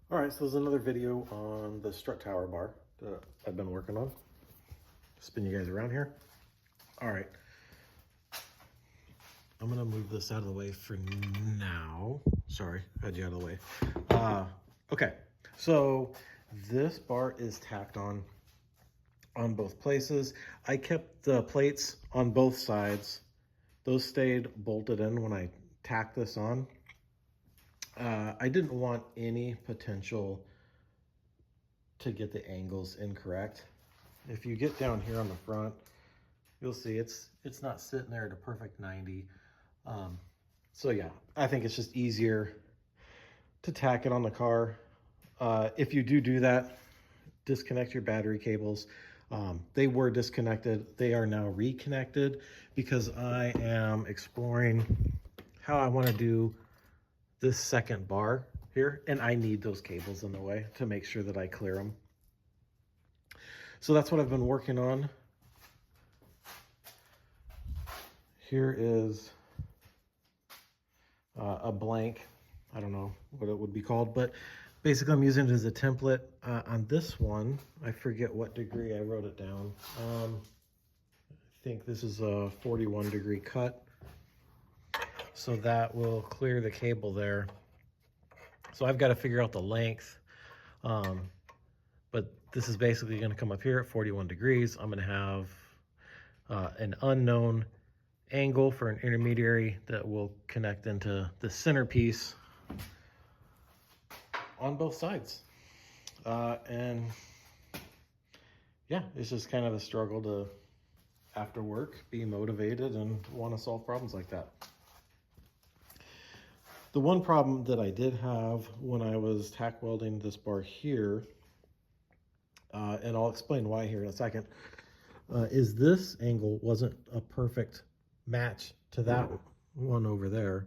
All right, so there's another video on the strut tower bar that I've been working on. Spin you guys around here. All right, I'm gonna move this out of the way for now. Sorry, had you out of the way. Okay, so this bar is tacked on both places. I kept the plates on both sides. Those stayed bolted in when I tacked this on. I didn't want any potential to get the angles incorrect. If you get down here on the front, you'll see it's not sitting there at a perfect 90. So yeah, I think it's just easier to tack it on the car. If you do that, disconnect your battery cables. They were disconnected. They are now reconnected because I am exploring how I want to do this second bar here, and I need those cables in the way to make sure that I clear them. So that's what I've been working on. Here is a blank. I don't know what it would be called, but basically I'm using it as a template. On this one, I forget what degree I wrote it down. I think this is a 41 degree cut. So that will clear the cable there. So I've got to figure out the length. But this is basically going to come up here at 41 degrees. I'm going to have an unknown angle for an intermediary that will connect into the centerpiece on both sides. And yeah, it's just kind of a struggle to, after work, be motivated and want to solve problems like that. The one problem that I did have when I was tack welding this bar here, and I'll explain why here in a second, is this angle wasn't a perfect match to that one over there,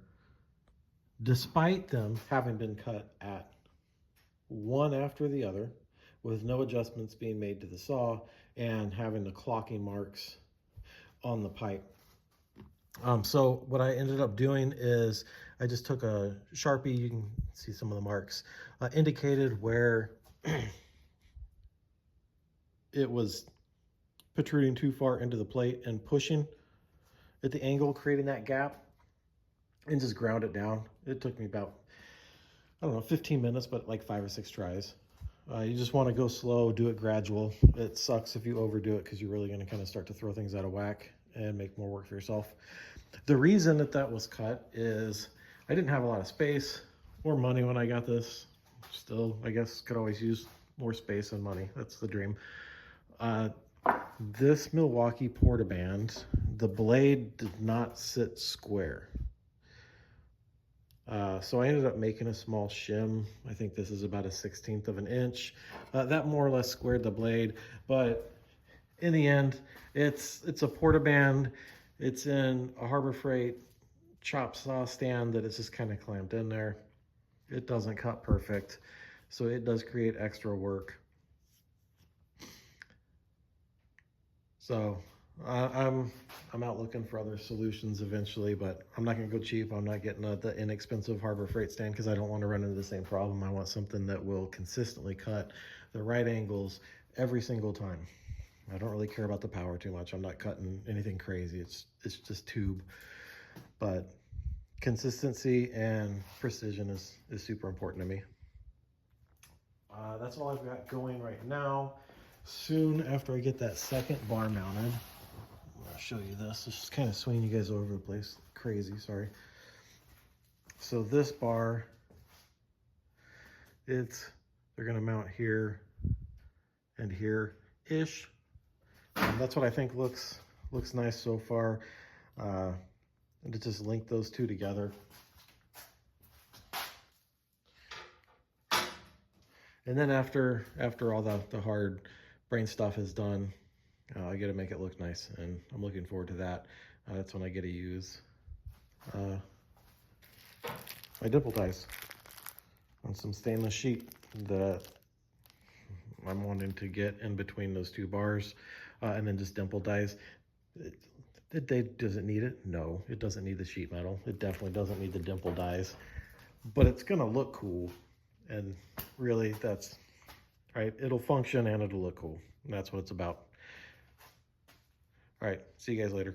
despite them having been cut at one after the other with no adjustments being made to the saw and having the clocking marks on the pipe. So what I ended up doing is I just took a Sharpie, you can see some of the marks, indicated where it was protruding too far into the plate and pushing at the angle, creating that gap, and just ground it down. It took me about, I don't know, 15 minutes, but like 5 or 6 tries. You just want to go slow, do it gradual. It sucks if you overdo it because you're really going to kind of start to throw things out of whack and make more work for yourself. The reason that was cut is I didn't have a lot of space or money when I got this. Still, I guess, could always use more space and money. That's the dream. This Milwaukee Portaband, the blade did not sit square. So I ended up making a small shim. I think this is about a 1/16 of an inch. That more or less squared the blade, but in the end, it's a Portaband. It's in a Harbor Freight chop saw stand that is just kind of clamped in there. It doesn't cut perfect, so it does create extra work. So I'm out looking for other solutions eventually, but I'm not going to go cheap. I'm not getting the inexpensive Harbor Freight stand because I don't want to run into the same problem. I want something that will consistently cut the right angles every single time. I don't really care about the power too much. I'm not cutting anything crazy. It's just tube, but consistency and precision is super important to me. That's all I've got going right now. Soon after I get that second bar mounted, I'll show you this. It's just kind of swinging you guys all over the place. Crazy, sorry. So this bar, they're gonna mount here and here-ish. That's what I think looks nice so far. And to just link those two together. And then after all the hard brain stuff is done, I get to make it look nice, and I'm looking forward to that. That's when I get to use my dimple dies on some stainless sheet that I'm wanting to get in between those two bars, and then just dimple dies. Does it need it? No, it doesn't need the sheet metal. It definitely doesn't need the dimple dies, but it's gonna look cool. And really, that's right. It'll function and it'll look cool. And that's what it's about. All right, see you guys later.